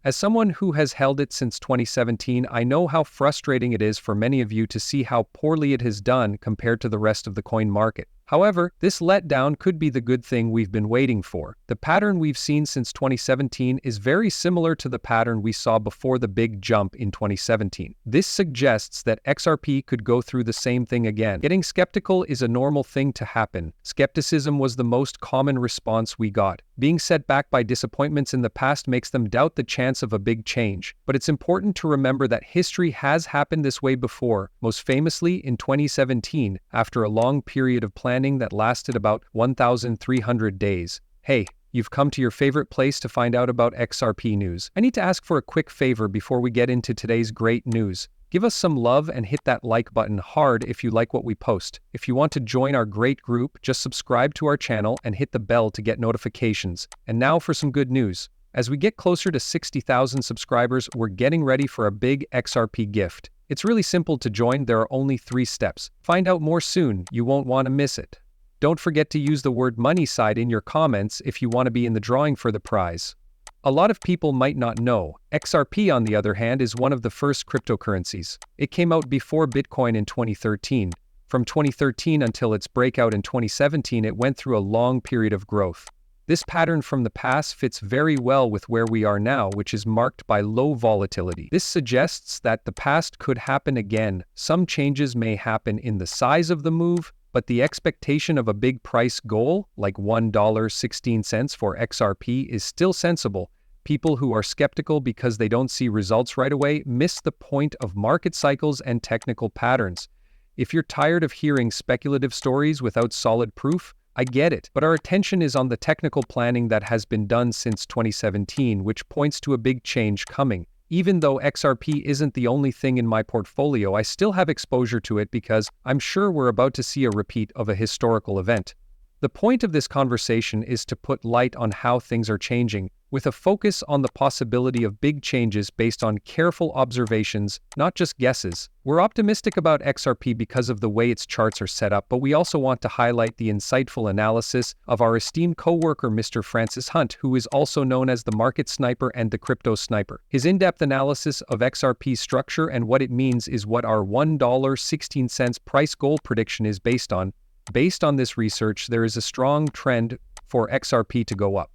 As someone who has held it since 2017, I know how frustrating it is for many of you to see how poorly it has done compared to the rest of the coin market. However, this letdown could be the good thing we've been waiting for. The pattern we've seen since 2017 is very similar to the pattern we saw before the big jump in 2017. This suggests that XRP could go through the same thing again. Getting skeptical is a normal thing to happen. Skepticism was the most common response we got. Being set back by disappointments in the past makes them doubt the chance of a big change. But it's important to remember that history has happened this way before, most famously in 2017, after a long period of planning that lasted about 1,300 days. Hey, you've come to your favorite place to find out about XRP news. I need to ask for a quick favor before we get into today's great news. Give us some love and hit that like button hard if you like what we post. If you want to join our great group, just subscribe to our channel and hit the bell to get notifications. And now for some good news. As we get closer to 60,000 subscribers, we're getting ready for a big XRP gift. It's really simple to join. There are only 3 steps. Find out more soon. You won't want to miss it. Don't forget to use the word money side in your comments if you want to be in the drawing for the prize. A lot of people might not know, XRP on the other hand is one of the first cryptocurrencies. It came out before Bitcoin in 2013. From 2013 until its breakout in 2017, it went through a long period of growth. This pattern from the past fits very well with where we are now, which is marked by low volatility. This suggests that the past could happen again. Some changes may happen in the size of the move, but the expectation of a big price goal, like $1.16 for XRP, is still sensible. People who are skeptical because they don't see results right away miss the point of market cycles and technical patterns. If you're tired of hearing speculative stories without solid proof, I get it, but our attention is on the technical planning that has been done since 2017, which points to a big change coming. Even though XRP isn't the only thing in my portfolio, I still have exposure to it because I'm sure we're about to see a repeat of a historical event. The point of this conversation is to put light on how things are changing, with a focus on the possibility of big changes based on careful observations, not just guesses. We're optimistic about XRP because of the way its charts are set up, but we also want to highlight the insightful analysis of our esteemed co-worker Mr. Francis Hunt, who is also known as the Market Sniper and the Crypto Sniper. His in-depth analysis of XRP's structure and what it means is what our $1.16 price goal prediction is based on. Based on this research, there is a strong trend for XRP to go up.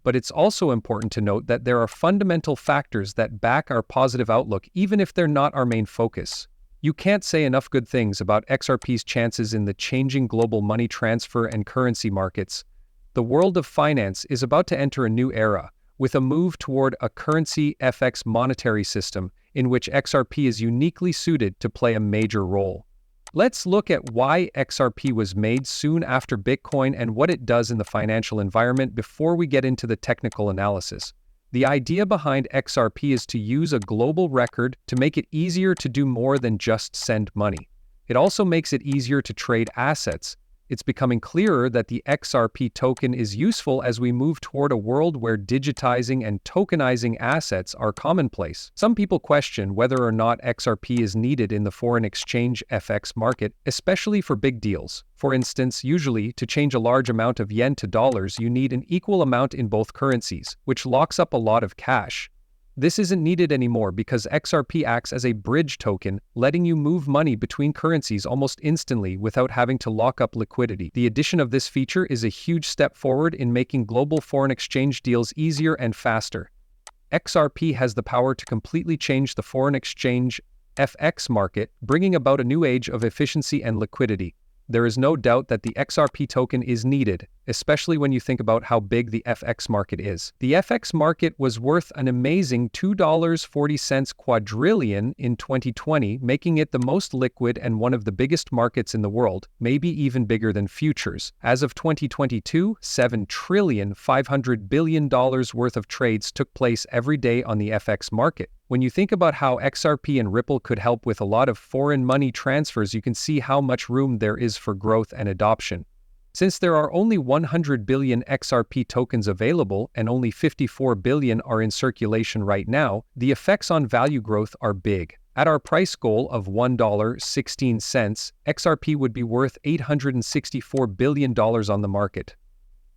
But it's also important to note that there are fundamental factors that back our positive outlook, even if they're not our main focus. You can't say enough good things about XRP's chances in the changing global money transfer and currency markets. The world of finance is about to enter a new era, with a move toward a currency FX monetary system in which XRP is uniquely suited to play a major role. Let's look at why XRP was made soon after Bitcoin and what it does in the financial environment before we get into the technical analysis. The idea behind XRP is to use a global record to make it easier to do more than just send money. It also makes it easier to trade assets. It's becoming clearer that the XRP token is useful as we move toward a world where digitizing and tokenizing assets are commonplace. Some people question whether or not XRP is needed in the foreign exchange FX market, especially for big deals. For instance, usually, to change a large amount of yen to dollars, you need an equal amount in both currencies, which locks up a lot of cash. This isn't needed anymore because XRP acts as a bridge token, letting you move money between currencies almost instantly without having to lock up liquidity. The addition of this feature is a huge step forward in making global foreign exchange deals easier and faster. XRP has the power to completely change the foreign exchange FX market, bringing about a new age of efficiency and liquidity. There is no doubt that the XRP token is needed, especially when you think about how big the FX market is. The FX market was worth an amazing $2.40 quadrillion in 2020, making it the most liquid and one of the biggest markets in the world, maybe even bigger than futures. As of 2022, $7.5 trillion worth of trades took place every day on the FX market. When you think about how XRP and Ripple could help with a lot of foreign money transfers, you can see how much room there is for growth and adoption. Since there are only 100 billion XRP tokens available and only 54 billion are in circulation right now, the effects on value growth are big. At our price goal of $1.16, XRP would be worth $864 billion on the market.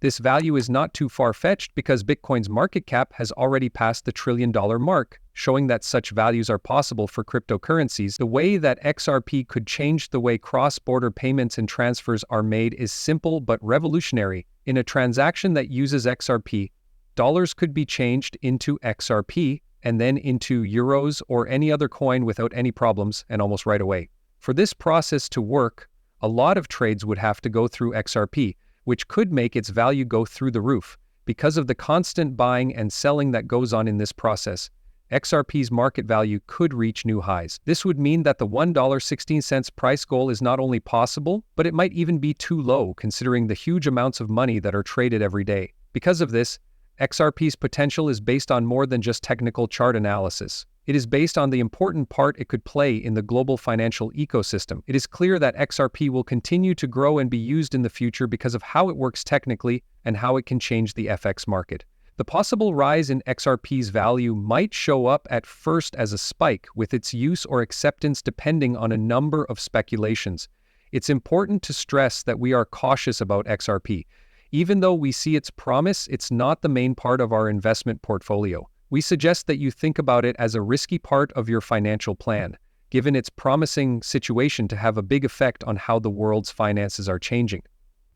This value is not too far-fetched because Bitcoin's market cap has already passed the $1 trillion mark, showing that such values are possible for cryptocurrencies. The way that XRP could change the way cross-border payments and transfers are made is simple but revolutionary. In a transaction that uses XRP, dollars could be changed into XRP and then into euros or any other coin without any problems and almost right away. For this process to work, a lot of trades would have to go through XRP, which could make its value go through the roof. Because of the constant buying and selling that goes on in this process, XRP's market value could reach new highs. This would mean that the $1.16 price goal is not only possible, but it might even be too low considering the huge amounts of money that are traded every day. Because of this, XRP's potential is based on more than just technical chart analysis. It is based on the important part it could play in the global financial ecosystem. It is clear that XRP will continue to grow and be used in the future because of how it works technically and how it can change the FX market. The possible rise in XRP's value might show up at first as a spike, with its use or acceptance depending on a number of speculations. It's important to stress that we are cautious about XRP. Even though we see its promise, it's not the main part of our investment portfolio. We suggest that you think about it as a risky part of your financial plan, given its promising situation to have a big effect on how the world's finances are changing.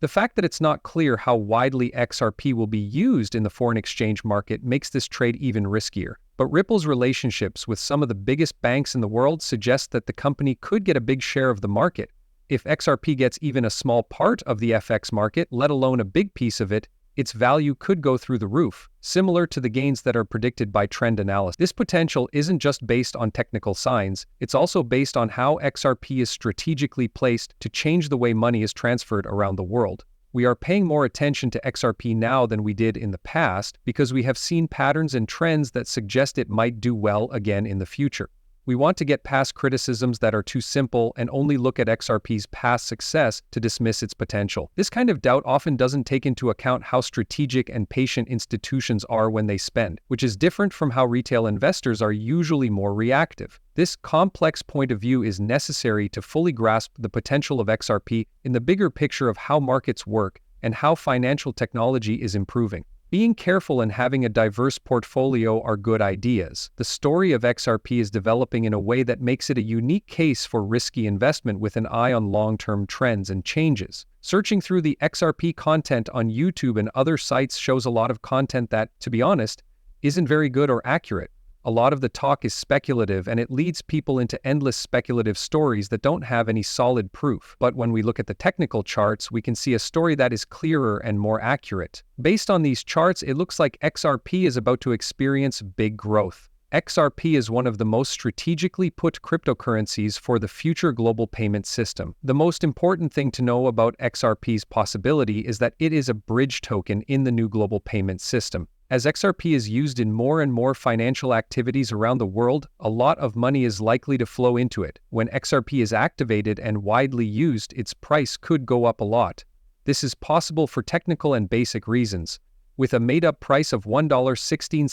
The fact that it's not clear how widely XRP will be used in the foreign exchange market makes this trade even riskier. But Ripple's relationships with some of the biggest banks in the world suggest that the company could get a big share of the market. If XRP gets even a small part of the FX market, let alone a big piece of it, its value could go through the roof, similar to the gains that are predicted by trend analysis. This potential isn't just based on technical signs, it's also based on how XRP is strategically placed to change the way money is transferred around the world. We are paying more attention to XRP now than we did in the past because we have seen patterns and trends that suggest it might do well again in the future. We want to get past criticisms that are too simple and only look at XRP's past success to dismiss its potential. This kind of doubt often doesn't take into account how strategic and patient institutions are when they spend, which is different from how retail investors are usually more reactive. This complex point of view is necessary to fully grasp the potential of XRP in the bigger picture of how markets work and how financial technology is improving. Being careful and having a diverse portfolio are good ideas. The story of XRP is developing in a way that makes it a unique case for risky investment with an eye on long-term trends and changes. Searching through the XRP content on YouTube and other sites shows a lot of content that, to be honest, isn't very good or accurate. A lot of the talk is speculative and it leads people into endless speculative stories that don't have any solid proof. But when we look at the technical charts, we can see a story that is clearer and more accurate. Based on these charts, it looks like XRP is about to experience big growth. XRP is one of the most strategically put cryptocurrencies for the future global payment system. The most important thing to know about XRP's possibility is that it is a bridge token in the new global payment system. As XRP is used in more and more financial activities around the world, a lot of money is likely to flow into it. When XRP is activated and widely used, its price could go up a lot. This is possible for technical and basic reasons. With a made-up price of $1.16